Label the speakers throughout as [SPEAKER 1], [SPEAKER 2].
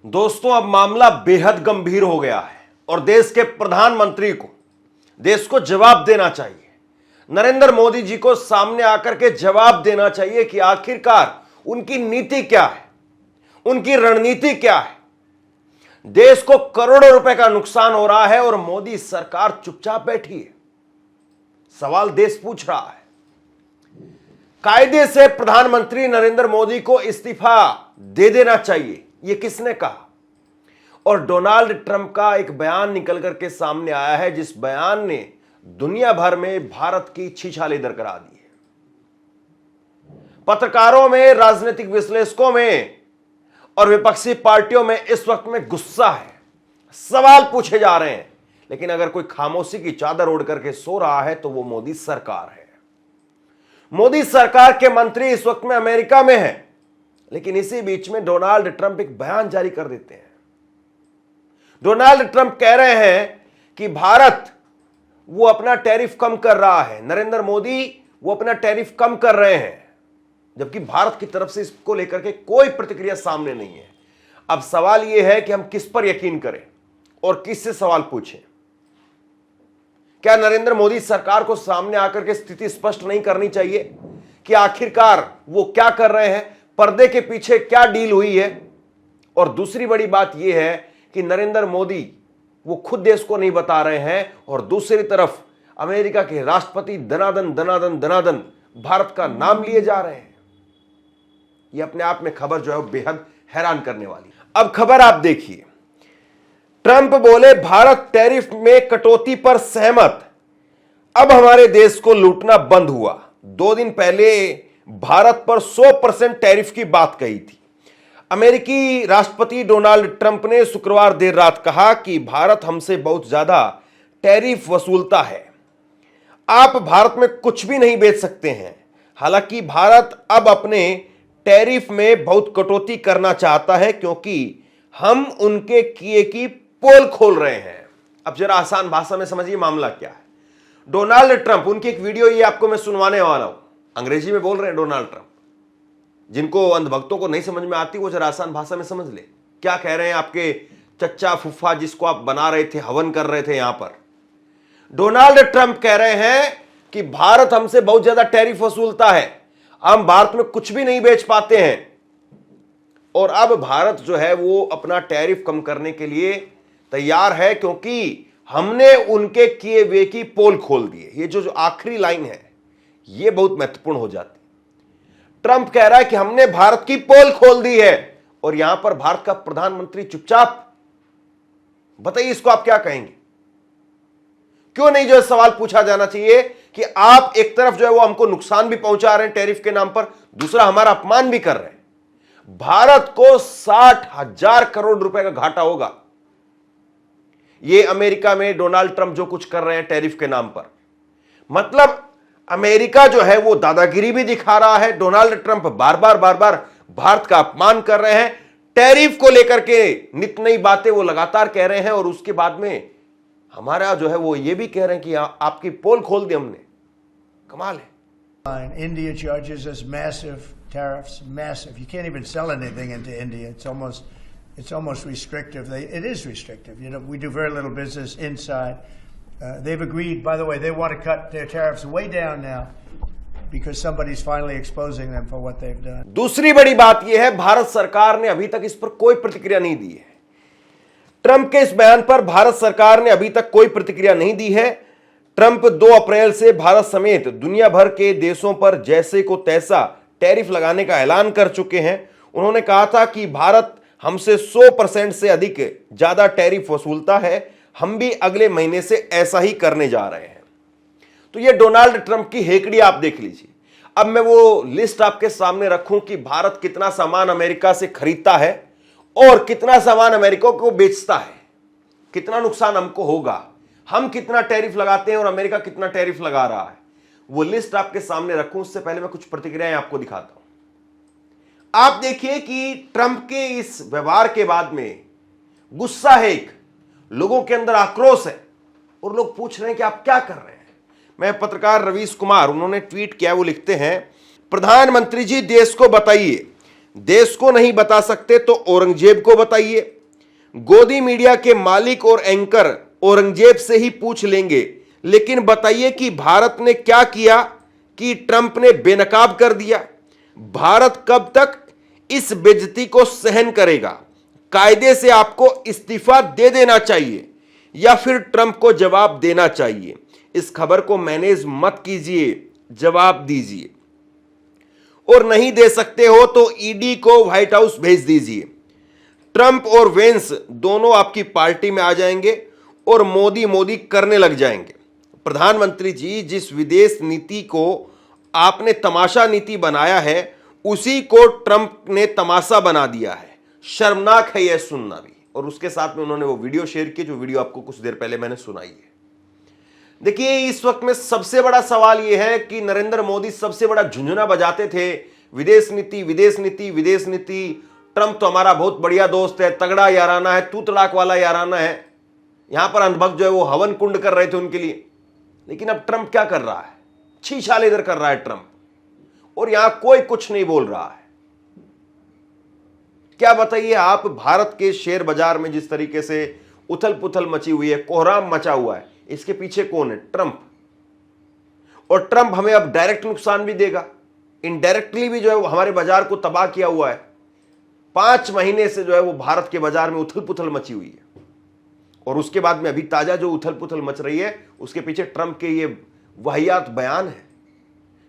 [SPEAKER 1] दोस्तों, अब मामला बेहद गंभीर हो गया है और देश के प्रधानमंत्री को देश को जवाब देना चाहिए। नरेंद्र मोदी जी को सामने आकर के जवाब देना चाहिए कि आखिरकार उनकी नीति क्या है, उनकी रणनीति क्या है। देश को करोड़ों रुपए का नुकसान हो रहा है और मोदी सरकार चुपचाप बैठी है। सवाल देश पूछ रहा है। कायदे से प्रधानमंत्री नरेंद्र मोदी को इस्तीफा दे देना चाहिए, यह किसने कहा? और डोनाल्ड ट्रंप का एक बयान निकल करके सामने आया है, जिस बयान ने दुनिया भर में भारत की छिछाले दरकरा दी है। पत्रकारों में, राजनीतिक विश्लेषकों में और विपक्षी पार्टियों में इस वक्त में गुस्सा है। सवाल पूछे जा रहे हैं, लेकिन अगर कोई खामोशी की चादर ओढ़ करके सो रहा है तो वो मोदी सरकार है। मोदी सरकार के मंत्री इस वक्त में अमेरिका में हैं, लेकिन इसी बीच में डोनाल्ड ट्रंप एक बयान जारी कर देते हैं। डोनाल्ड ट्रंप कह रहे हैं कि भारत वो अपना टैरिफ कम कर रहा है, नरेंद्र मोदी वो अपना टैरिफ कम कर रहे हैं, जबकि भारत की तरफ से इसको लेकर के कोई प्रतिक्रिया सामने नहीं है। अब सवाल यह है कि हम किस पर यकीन करें और किससे सवाल पूछें। क्या नरेंद्र मोदी सरकार को सामने आकर के स्थिति स्पष्ट नहीं करनी चाहिए कि आखिरकार वो क्या कर रहे हैं, पर्दे के पीछे क्या डील हुई है? और दूसरी बड़ी बात यह है कि नरेंद्र मोदी वो खुद देश को नहीं बता रहे हैं और दूसरी तरफ अमेरिका के राष्ट्रपति दनादन दनादन दनादन भारत का नाम लिए जा रहे हैं। ये अपने आप में खबर जो है वो बेहद हैरान करने वाली। अब खबर आप देखिए। ट्रंप बोले भारत टैरिफ में कटौती पर सहमत, अब हमारे देश को लूटना बंद हुआ। 2 दिन पहले भारत पर 100% टैरिफ की बात कही थी। अमेरिकी राष्ट्रपति डोनाल्ड ट्रंप ने शुक्रवार देर रात कहा कि भारत हमसे बहुत ज्यादा टैरिफ वसूलता है, आप भारत में कुछ भी नहीं बेच सकते हैं। हालांकि भारत अब अपने टैरिफ में बहुत कटौती करना चाहता है क्योंकि हम उनके किए की पोल खोल रहे हैं। अब जरा आसान भाषा में समझिए मामला क्या है। डोनाल्ड ट्रंप, उनकी एक वीडियो ये आपको मैं सुनवाने वाला हूं, अंग्रेजी में बोल रहे हैं डोनाल्ड ट्रंप। जिनको अंधभक्तों को नहीं समझ में आती वो जरा आसान भाषा में समझ ले। क्या कह रहे हैं आपके चच्चा फुफ्फा जिसको आप बना रहे थे, हवन कर रहे थे यहां पर? डोनाल्ड ट्रंप कह रहे हैं कि भारत हमसे बहुत ज्यादा टैरिफ वसूलता है, हम भारत में कुछ भी नहीं बेच पाते हैं और अब भारत जो है वो अपना टैरिफ कम करने के लिए तैयार है क्योंकि हमने उनके किए हुए की पोल खोल दी है। ये जो आखिरी लाइन है ये बहुत महत्वपूर्ण हो जाती है। ट्रंप कह रहा है कि हमने भारत की पोल खोल दी है और यहां पर भारत का प्रधानमंत्री चुपचाप। बताइए इसको आप क्या कहेंगे? क्यों नहीं जो है सवाल पूछा जाना चाहिए कि आप एक तरफ जो है वो हमको नुकसान भी पहुंचा रहे हैं टैरिफ के नाम पर, दूसरा हमारा अपमान भी कर रहे हैं। भारत को 60,000 करोड़ रुपए का घाटा होगा ये अमेरिका में डोनाल्ड ट्रंप जो कुछ कर रहे हैं टैरिफ के नाम पर। मतलब अमेरिका जो है वो दादागिरी भी दिखा रहा है, डोनाल्ड ट्रंप बार बार भारत का अपमान कर रहे हैं, टैरिफ को लेकर के नित नई बातें वो लगातार कह रहे हैं और उसके बाद में हमारा जो है वो ये भी कह रहे हैं कि आपकी पोल खोल दी हमने। कमाल है।
[SPEAKER 2] India charges us massive tariffs, massive. You can't even sell anything into India. It's almost restrictive. It is restrictive. You know, we do very little business inside. They've agreed, by the way, they want to cut their tariffs way down now because somebody's finally exposing them for what they've done.
[SPEAKER 1] दूसरी बड़ी बात यह है, भारत सरकार ने अभी तक इस पर कोई प्रतिक्रिया नहीं दी है। ट्रंप के इस बयान पर भारत सरकार ने अभी तक कोई प्रतिक्रिया नहीं दी है। ट्रंप 2 अप्रैल से भारत समेत दुनिया भर के देशों पर जैसे को तैसा टैरिफ लगाने का ऐलान कर चुके हैं। उन्होंने कहा था कि भारत हमसे 100% से अधिक ज्यादा टैरिफ वसूलता है, हम भी अगले महीने से ऐसा ही करने जा रहे हैं। तो ये डोनाल्ड ट्रंप की हेकड़ी आप देख लीजिए। अब मैं वो लिस्ट आपके सामने रखूं कि भारत कितना सामान अमेरिका से खरीदता है और कितना सामान अमेरिका को बेचता है, कितना नुकसान हमको होगा, हम कितना टैरिफ लगाते हैं और अमेरिका कितना टैरिफ लगा रहा है, वो लिस्ट आपके सामने रखूं। उससे पहले मैं कुछ प्रतिक्रियाएं आपको दिखाता हूं। आप देखिए कि ट्रंप के इस व्यवहार के बाद में गुस्सा है, एक लोगों के अंदर आक्रोश है और लोग पूछ रहे हैं कि आप क्या कर रहे हैं। मैं पत्रकार रवीश कुमार, उन्होंने ट्वीट किया, वो लिखते हैं, प्रधानमंत्री जी देश को बताइए, देश को नहीं बता सकते तो औरंगजेब को बताइए। गोदी मीडिया के मालिक और एंकर औरंगजेब से ही पूछ लेंगे, लेकिन बताइए कि भारत ने क्या किया कि ट्रंप ने बेनकाब कर दिया? भारत कब तक इस बेइज्जती को सहन करेगा? कायदे से आपको इस्तीफा दे देना चाहिए या फिर ट्रंप को जवाब देना चाहिए। इस खबर को मैनेज मत कीजिए, जवाब दीजिए, और नहीं दे सकते हो तो ईडी को व्हाइट हाउस भेज दीजिए। ट्रंप और वेंस दोनों आपकी पार्टी में आ जाएंगे और मोदी मोदी करने लग जाएंगे। प्रधानमंत्री जी, जिस विदेश नीति को आपने तमाशा नीति बनाया है, उसी को ट्रंप ने तमाशा बना दिया है। शर्मनाक है यह सुनना भी। और उसके साथ में उन्होंने वो वीडियो शेयर की, जो वीडियो आपको कुछ देर पहले मैंने सुनाई है। देखिए, इस वक्त में सबसे बड़ा सवाल यह है कि नरेंद्र मोदी सबसे बड़ा झुंझुना बजाते थे, विदेश नीति विदेश नीति विदेश नीति। ट्रंप तो हमारा बहुत बढ़िया दोस्त है, तगड़ा याराना है, तू तड़ाक वाला याराना है। यहां पर अंधभक्त जो है वो हवन कुंड कर रहे थे उनके लिए। लेकिन अब ट्रंप क्या कर रहा है? छीछाल इधर कर रहा है ट्रंप, और यहां कोई कुछ नहीं बोल रहा है। क्या बताइए आप, भारत के शेयर बाजार में जिस तरीके से उथल पुथल मची हुई है, कोहराम मचा हुआ है, इसके पीछे कौन है? ट्रंप। और ट्रंप हमें अब डायरेक्ट नुकसान भी देगा, इनडायरेक्टली भी जो है वो हमारे बाजार को तबाह किया हुआ है। 5 महीने से जो है वो भारत के बाजार में उथल पुथल मची हुई है, और उसके बाद में अभी ताजा जो उथल पुथल मच रही है, उसके पीछे ट्रंप के ये वाहियात बयान है।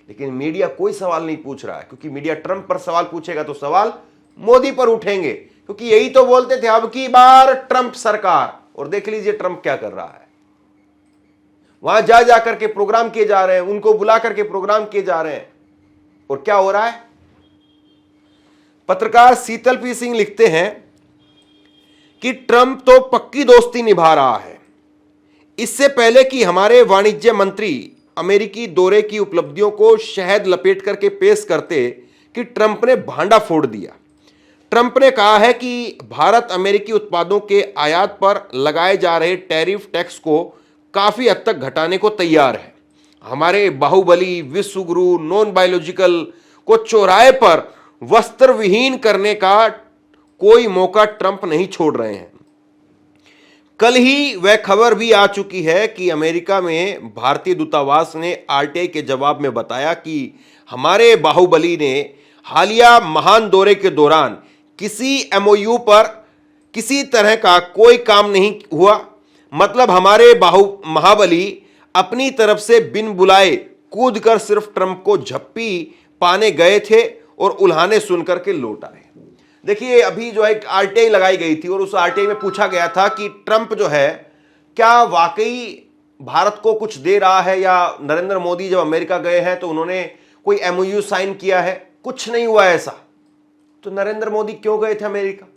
[SPEAKER 1] लेकिन मीडिया कोई सवाल नहीं पूछ रहा है, क्योंकि मीडिया ट्रंप पर सवाल पूछेगा तो सवाल मोदी पर उठेंगे, क्योंकि यही तो बोलते थे अब की बार ट्रंप सरकार। और देख लीजिए ट्रंप क्या कर रहा है। वहां जा जाकर के प्रोग्राम किए जा रहे हैं, उनको बुला करके प्रोग्राम किए जा रहे हैं, और क्या हो रहा है? पत्रकार शीतल पी सिंह लिखते हैं कि ट्रंप तो पक्की दोस्ती निभा रहा है। इससे पहले कि हमारे वाणिज्य मंत्री अमेरिकी दौरे की उपलब्धियों को शहद लपेट करके पेश करते कि ट्रंप ने भांडा फोड़ दिया। ट्रंप ने कहा है कि भारत अमेरिकी उत्पादों के आयात पर लगाए जा रहे टैरिफ टैक्स को काफी हद तक घटाने को तैयार है। हमारे बाहुबली, विश्वगुरु, नॉन बायोलॉजिकल को चौराहे पर वस्त्र विहीन करने का कोई मौका ट्रंप नहीं छोड़ रहे हैं। कल ही वह खबर भी आ चुकी है कि अमेरिका में भारतीय दूतावास ने आरटीआई के जवाब में बताया कि हमारे बाहुबली ने हालिया महान दौरे के दौरान किसी एमओयू पर किसी तरह का कोई काम नहीं हुआ। मतलब हमारे महाबली अपनी तरफ से बिन बुलाए कूद कर सिर्फ ट्रंप को झप्पी पाने गए थे और उल्हाने सुनकर के लौट आए। देखिए, अभी जो है आरटीआई लगाई गई थी, और उस आरटीआई में पूछा गया था कि ट्रंप जो है क्या वाकई भारत को कुछ दे रहा है, या नरेंद्र मोदी जब अमेरिका गए हैं तो उन्होंने कोई एमओयू साइन किया है? कुछ नहीं हुआ ऐसा। तो नरेंद्र मोदी क्यों गए थे अमेरिका?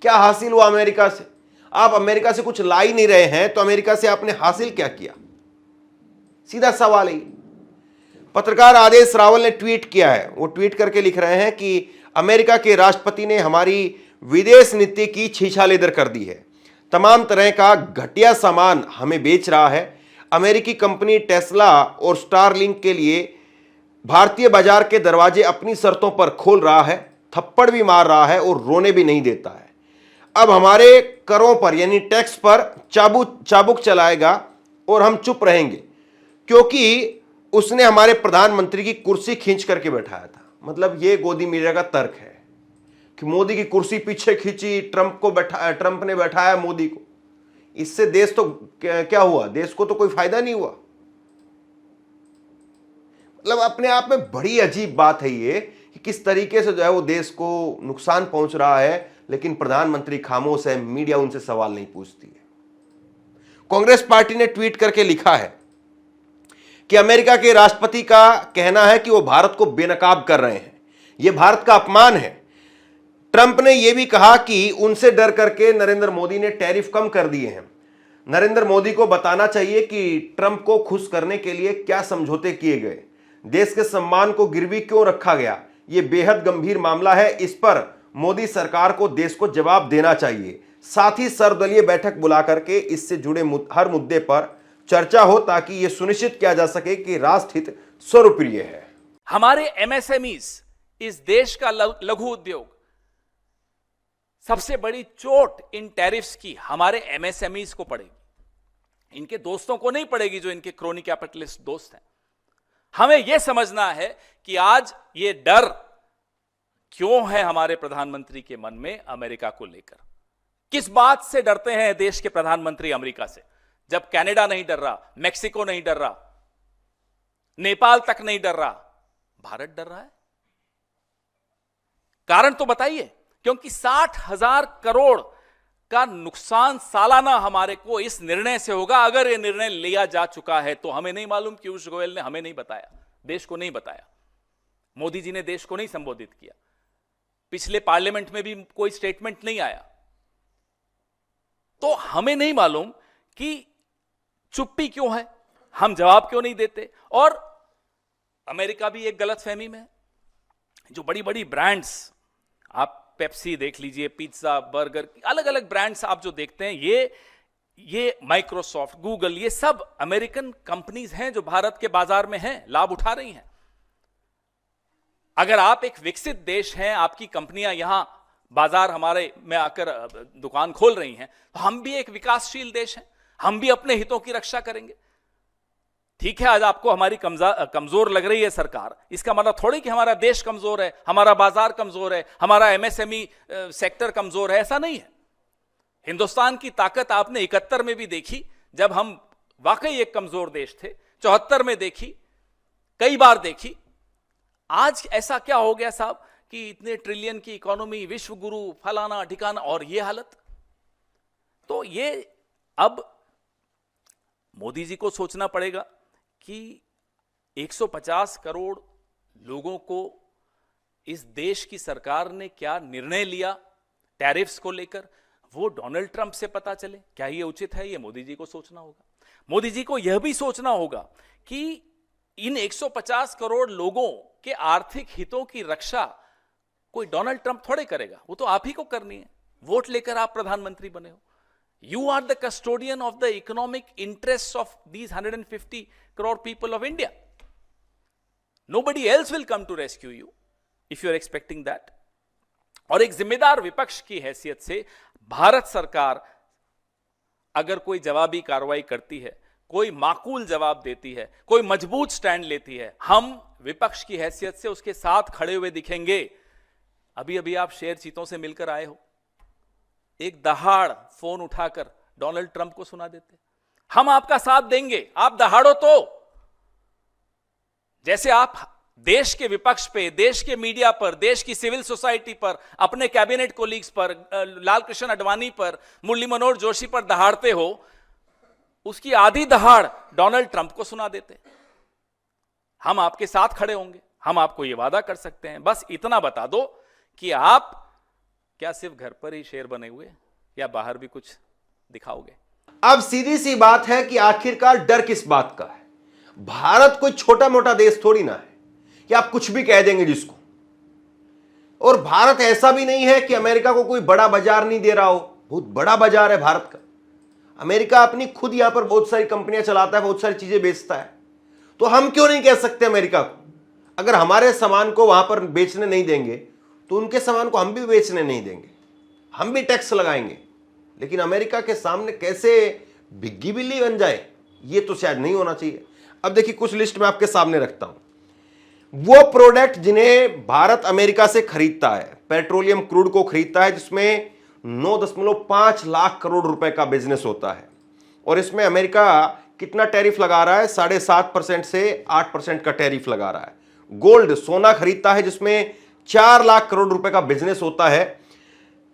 [SPEAKER 1] क्या हासिल हुआ अमेरिका से? आप अमेरिका से कुछ ला ही नहीं रहे हैं, तो अमेरिका से आपने हासिल क्या किया? सीधा सवाल है। पत्रकार आदेश रावल ने ट्वीट किया है। वो ट्वीट करके लिख रहे हैं कि अमेरिका के राष्ट्रपति ने हमारी विदेश नीति की छीछालेदर कर दी है। तमाम तरह का घटिया सामान हमें बेच रहा है। अमेरिकी कंपनी टेस्ला और स्टारलिंक के लिए भारतीय बाजार के दरवाजे अपनी शर्तों पर खोल रहा है, थप्पड़ भी मार रहा है और रोने भी नहीं देता है। अब हमारे करों पर यानी टैक्स पर चाबुक चलाएगा और हम चुप रहेंगे, क्योंकि उसने हमारे प्रधानमंत्री की कुर्सी खींच करके बैठाया था। मतलब ये गोदी मीडिया का तर्क है कि मोदी की कुर्सी पीछे खींची, ट्रंप ने बैठाया मोदी को। इससे देश तो क्या हुआ? देश को तो कोई फायदा नहीं हुआ। मतलब अपने आप में बड़ी अजीब बात है ये कि किस तरीके से जो है वो देश को नुकसान पहुंच रहा है, लेकिन प्रधानमंत्री खामोश है, मीडिया उनसे सवाल नहीं पूछती है। कांग्रेस पार्टी ने ट्वीट करके लिखा है कि अमेरिका के राष्ट्रपति का कहना है कि वो भारत को बेनकाब कर रहे हैं, यह भारत का अपमान है। ट्रंप ने यह भी कहा कि उनसे डर करके नरेंद्र मोदी ने टैरिफ कम कर दिए हैं। नरेंद्र मोदी को बताना चाहिए कि ट्रंप को खुश करने के लिए क्या समझौते किए गए, देश के सम्मान को गिरवी क्यों रखा गया। यह बेहद गंभीर मामला है, इस पर मोदी सरकार को देश को जवाब देना चाहिए। साथ ही सर्वदलीय बैठक बुला करके इससे जुड़े हर मुद्दे पर चर्चा हो, ताकि यह सुनिश्चित किया जा सके कि राष्ट्र हित सर्वप्रिय है।
[SPEAKER 3] हमारे एमएसएमईज, इस देश का लघु उद्योग सबसे बड़ी चोट इन टैरिफ्स की हमारे एमएसएमईज को पड़ेगी, इनके दोस्तों को नहीं पड़ेगी जो इनके क्रोनी कैपिटलिस्ट दोस्त हैं। हमें यह समझना है कि आज ये डर क्यों है हमारे प्रधानमंत्री के मन में अमेरिका को लेकर। किस बात से डरते हैं देश के प्रधानमंत्री अमेरिका से, जब कनाडा नहीं डर रहा, मेक्सिको नहीं डर रहा, नेपाल तक नहीं डर रहा, भारत डर रहा है? कारण तो बताइए। क्योंकि 60,000 करोड़ का नुकसान सालाना हमारे को इस निर्णय से होगा। अगर यह निर्णय लिया जा चुका है तो हमें नहीं मालूम, पीयूष गोयल ने हमें नहीं बताया, देश को नहीं बताया, मोदी जी ने देश को नहीं संबोधित किया, पिछले पार्लियामेंट में भी कोई स्टेटमेंट नहीं आया, तो हमें नहीं मालूम कि चुप्पी क्यों है, हम जवाब क्यों नहीं देते। और अमेरिका भी एक गलतफहमी में है। जो बड़ी बड़ी ब्रांड्स, आप पेप्सी देख लीजिए, पिज्जा, बर्गर, अलग अलग ब्रांड्स आप जो देखते हैं, ये माइक्रोसॉफ्ट, गूगल, ये सब अमेरिकन कंपनीज हैं जो भारत के बाजार में हैं, लाभ उठा रही हैं। अगर आप एक विकसित देश हैं, आपकी कंपनियां यहां बाजार हमारे में आकर दुकान खोल रही हैं, तो हम भी एक विकासशील देश हैं, हम भी अपने हितों की रक्षा करेंगे। ठीक है, आज आपको हमारी कमजोर लग रही है सरकार, इसका मतलब थोड़ी कि हमारा देश कमजोर है, हमारा बाजार कमजोर है, हमारा एमएसएमई सेक्टर कमजोर है, ऐसा नहीं है। हिंदुस्तान की ताकत आपने 71 में भी देखी, जब हम वाकई एक कमजोर देश थे, 74 में देखी, कई बार देखी। आज ऐसा क्या हो गया साहब कि इतने ट्रिलियन की इकोनॉमी, विश्व गुरु, फलाना ठिकाना, और ये हालत। तो ये अब मोदी जी को सोचना पड़ेगा कि 150 करोड़ लोगों को इस देश की सरकार ने क्या निर्णय लिया टैरिफ्स को लेकर, वो डोनाल्ड ट्रंप से पता चले। क्या ये उचित है? ये मोदी जी को सोचना होगा। मोदी जी को यह भी सोचना होगा कि इन 150 करोड़ लोगों के आर्थिक हितों की रक्षा कोई डोनाल्ड ट्रंप थोड़े करेगा, वो तो आप ही को करनी है। वोट लेकर आप प्रधानमंत्री बने हो। You are the custodian of the economic interests of these 150 crore people of India. Nobody else will come to rescue you if you are expecting that. और एक जिम्मेदार विपक्ष की हैसियत से भारत सरकार अगर कोई जवाबी कार्रवाई करती है, कोई माकूल जवाब देती है, कोई मजबूत स्टैंड लेती है, हम विपक्ष की हैसियत से उसके साथ खड़े हुए दिखेंगे। अभी अभी आप शेर चीतों से मिलकर आए हो, एक दहाड़ फोन उठाकर डोनाल्ड ट्रंप को सुना देते, हम आपका साथ देंगे, आप दहाड़ो तो। जैसे आप देश के विपक्ष पे, देश के मीडिया पर, देश की सिविल सोसाइटी पर, अपने कैबिनेट कोलीग्स पर, लाल कृष्ण आडवाणी पर, मुरली मनोहर जोशी पर दहाड़ते हो, उसकी आधी दहाड़ डोनाल्ड ट्रंप को सुना देते। हम आपके साथ खड़े होंगे, हम आपको यह वादा कर सकते हैं। बस इतना बता दो कि आप क्या सिर्फ घर पर ही शेर बने हुए या बाहर भी कुछ दिखाओगे?
[SPEAKER 1] अब सीधी सी बात है कि आखिरकार डर किस बात का है। भारत कोई छोटा मोटा देश थोड़ी ना है कि आप कुछ भी कह देंगे जिसको। और भारत ऐसा भी नहीं है कि अमेरिका को कोई बड़ा बाजार नहीं दे रहा हो, बहुत बड़ा बाजार है भारत का। अमेरिका अपनी खुद यहां पर बहुत सारी कंपनियां चलाता है, बहुत सारी चीजें बेचता है। तो हम क्यों नहीं कह सकते अमेरिका को, अगर हमारे सामान को वहां पर बेचने नहीं देंगे तो उनके सामान को हम भी बेचने नहीं देंगे, हम भी टैक्स लगाएंगे। लेकिन अमेरिका के सामने कैसे भिग्गी बिल्ली बन जाए, ये तो शायद नहीं होना चाहिए। अब देखिए, कुछ लिस्ट में आपके सामने रखता हूं। वो प्रोडक्ट जिन्हें भारत अमेरिका से खरीदता है, पेट्रोलियम क्रूड को खरीदता है, जिसमें 9.5 लाख करोड़ रुपए का बिजनेस होता है। और इसमें अमेरिका कितना टैरिफ लगा रहा है? 7.5% से 8% का टैरिफ लगा रहा है। गोल्ड, सोना खरीदता है, जिसमें 4 लाख करोड़ रुपए का बिजनेस होता है,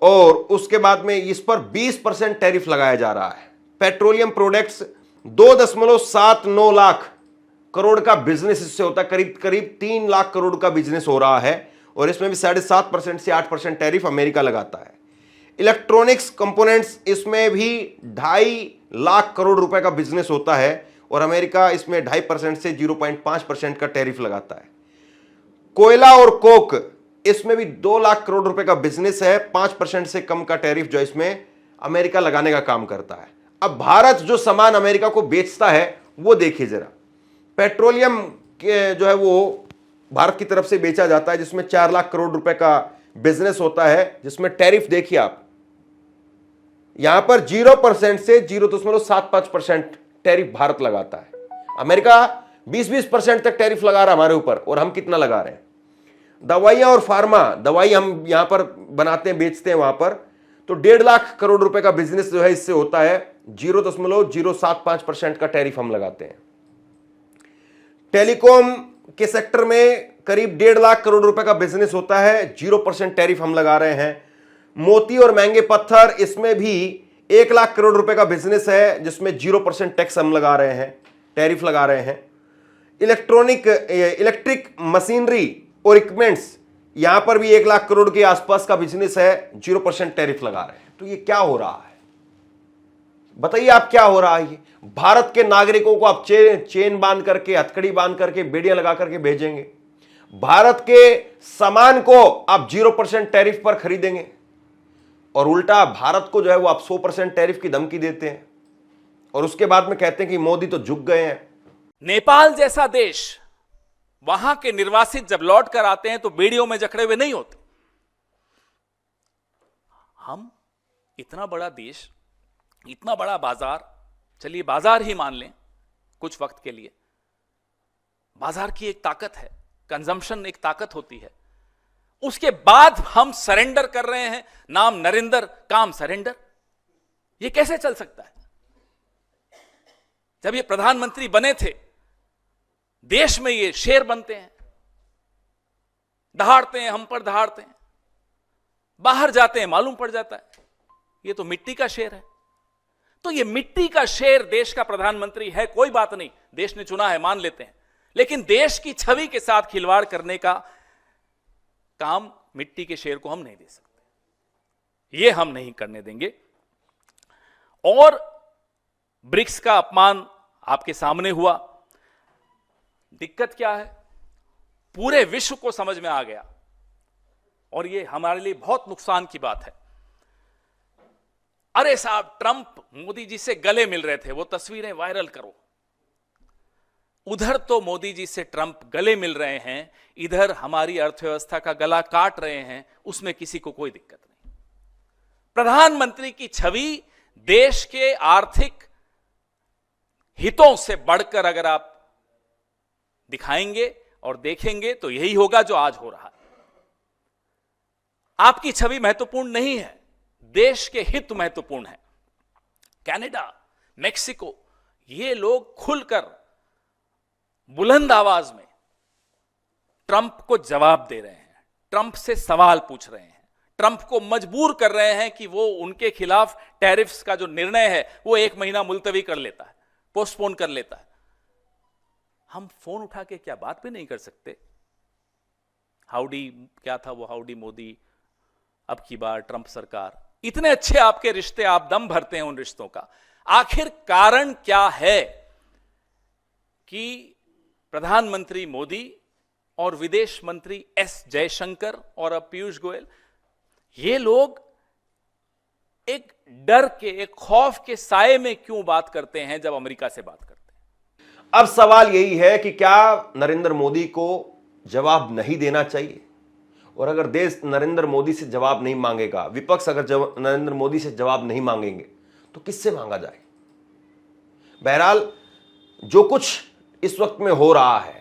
[SPEAKER 1] और उसके बाद में इस पर 20% टैरिफ लगाया जा रहा है। पेट्रोलियम प्रोडक्ट्स 2.79 लाख करोड़ का बिजनेस इससे होता है, करीब करीब 3 लाख करोड़ का बिजनेस हो रहा है, और इसमें भी 7.5% से 8% टैरिफ अमेरिका लगाता है। इलेक्ट्रॉनिक्स कंपोनेंट्स, इसमें भी 2.5 लाख करोड़ रुपए का बिजनेस होता है, और अमेरिका इसमें 2.5% से 0.5% का टैरिफ लगाता है। कोयला और कोक, इसमें भी 2 लाख करोड़ रुपए का बिजनेस है, 5% से कम का टैरिफ जो इसमें अमेरिका लगाने का काम करता है। अब भारत जो सामान अमेरिका को बेचता है वो देखिए जरा। पेट्रोलियम के जो है वो भारत की तरफ से बेचा जाता है, जिसमें 4 लाख करोड़ रुपए का बिजनेस होता है जिसमें टैरिफ देखिए आप, यहां पर 0% से 0.75% टैरिफ भारत लगाता है। अमेरिका 20% तक टैरिफ लगा रहा है हमारे ऊपर, और हम कितना लगा रहे हैं। दवाइयां और फार्मा, दवाई हम यहां पर बनाते हैं, बेचते हैं वहां पर, तो 1.5 लाख करोड़ रुपए का बिजनेस जो है इससे होता है, 0.075% का टैरिफ हम लगाते हैं। टेलीकॉम के सेक्टर में करीब 1.5 लाख करोड़ रुपए का बिजनेस होता है, 0% टैरिफ हम लगा रहे हैं। मोती और महंगे पत्थर, इसमें भी 1 लाख करोड़ रुपए का बिजनेस है जिसमें 0% टैक्स हम लगा रहे हैं, टैरिफ लगा रहे हैं। इलेक्ट्रिक मशीनरी और इक्विपमेंट्स, यहां पर भी 1 लाख करोड़ के आसपास का बिजनेस है, 0% टैरिफ लगा रहे हैं। तो ये क्या हो रहा है, बताइए आप, क्या हो रहा है? ये भारत के नागरिकों को आप चेन बांध करके, हथकड़ी बांध करके, बेड़ियां लगा करके भेजेंगे, भारत के सामान को आप 0% टैरिफ पर खरीदेंगे, और उल्टा भारत को जो है वो आप 100% टैरिफ की धमकी देते हैं, और उसके बाद में कहते हैं कि मोदी तो झुक गए हैं।
[SPEAKER 3] नेपाल जैसा देश, वहां के निर्वासित जब लौट कर आते हैं तो बेड़ियों में जकड़े हुए नहीं होते। हम इतना बड़ा देश, इतना बड़ा बाजार, चलिए बाजार ही मान लें कुछ वक्त के लिए, बाजार की एक ताकत है, कंजम्पशन एक ताकत होती है, उसके बाद हम सरेंडर कर रहे हैं, नाम नरेंद्र काम सरेंडर। यह कैसे चल सकता है? जब ये प्रधानमंत्री बने थे, देश में ये शेर बनते हैं, दहाड़ते हैं, हम पर दहाड़ते हैं, बाहर जाते हैं मालूम पड़ जाता है ये तो मिट्टी का शेर है। तो ये मिट्टी का शेर देश का प्रधानमंत्री है, कोई बात नहीं, देश ने चुना है, मान लेते हैं, लेकिन देश की छवि के साथ खिलवाड़ करने का काम मिट्टी के शेर को हम नहीं दे सकते, ये हम नहीं करने देंगे। और ब्रिक्स का अपमान आपके सामने हुआ। दिक्कत क्या है, पूरे विश्व को समझ में आ गया, और ये हमारे लिए बहुत नुकसान की बात है। अरे साहब, ट्रंप मोदी जी से गले मिल रहे थे, वो तस्वीरें वायरल करो। उधर तो मोदी जी से ट्रंप गले मिल रहे हैं, इधर हमारी अर्थव्यवस्था का गला काट रहे हैं, उसमें किसी को कोई दिक्कत नहीं। प्रधानमंत्री की छवि देश के आर्थिक हितों से बढ़कर अगर आप दिखाएंगे और देखेंगे तो यही होगा जो आज हो रहा है। आपकी छवि महत्वपूर्ण नहीं है, देश के हित महत्वपूर्ण है। कनाडा, मेक्सिको, ये लोग खुलकर बुलंद आवाज में ट्रंप को जवाब दे रहे हैं, ट्रंप से सवाल पूछ रहे हैं, ट्रंप को मजबूर कर रहे हैं कि वो उनके खिलाफ टैरिफ्स का जो निर्णय है वो 1 महीना मुलतवी कर लेता है, पोस्टपोन कर लेता है। हम फोन उठा के क्या बात भी नहीं कर सकते? हाउडी, क्या था वो, हाउडी मोदी, अब की बार ट्रंप सरकार। इतने अच्छे आपके रिश्ते, आप दम भरते हैं उन रिश्तों का, आखिर कारण क्या है कि प्रधानमंत्री मोदी और विदेश मंत्री एस जयशंकर और अब पीयूष गोयल, ये लोग एक डर के, एक खौफ के साए में क्यों बात करते हैं जब अमेरिका से बात करते हैं?
[SPEAKER 1] अब सवाल यही है कि क्या नरेंद्र मोदी को जवाब नहीं देना चाहिए? और अगर देश नरेंद्र मोदी से जवाब नहीं मांगेगा, विपक्ष अगर नरेंद्र मोदी से जवाब नहीं मांगेंगे, तो किससे मांगा जाए? बहरहाल जो कुछ इस वक्त में हो रहा है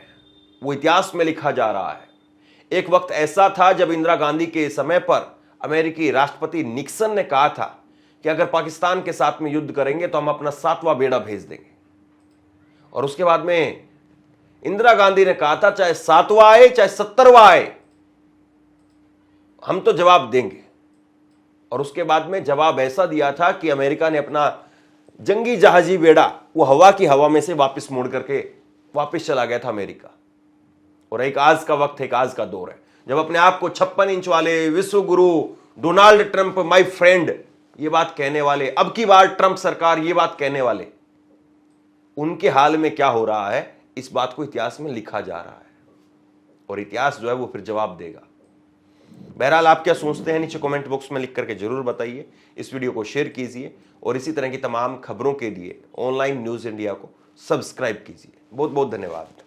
[SPEAKER 1] वो इतिहास में लिखा जा रहा है। एक वक्त ऐसा था जब इंदिरा गांधी के समय पर अमेरिकी राष्ट्रपति निक्सन ने कहा था कि अगर पाकिस्तान के साथ में युद्ध करेंगे तो हम अपना 7वां बेड़ा भेज देंगे, और उसके बाद में इंदिरा गांधी ने कहा था चाहे 7वां आए चाहे 70वां आए, हम तो जवाब देंगे। और उसके बाद में जवाब ऐसा दिया था कि अमेरिका ने अपना जंगी जहाजी बेड़ा वो हवा की हवा में से वापस मोड़ करके वापस चला गया था अमेरिका। और एक आज का वक्त है, एक आज का दौर है जब अपने आप को 56 इंच वाले विश्व गुरु डोनाल्ड ट्रंप माय फ्रेंड ये बात कहने वाले, अब की बार ट्रंप सरकार ये बात कहने वाले, उनके हाल में क्या हो रहा है, इस बात को इतिहास में लिखा जा रहा है, और इतिहास जो है वो फिर जवाब देगा। बहरहाल आप क्या सोचते हैं नीचे कमेंट बॉक्स में लिख करके जरूर बताइए। इस वीडियो को शेयर कीजिए और इसी तरह की तमाम खबरों के लिए ऑनलाइन न्यूज़ इंडिया को सब्सक्राइब कीजिए। बहुत बहुत धन्यवाद।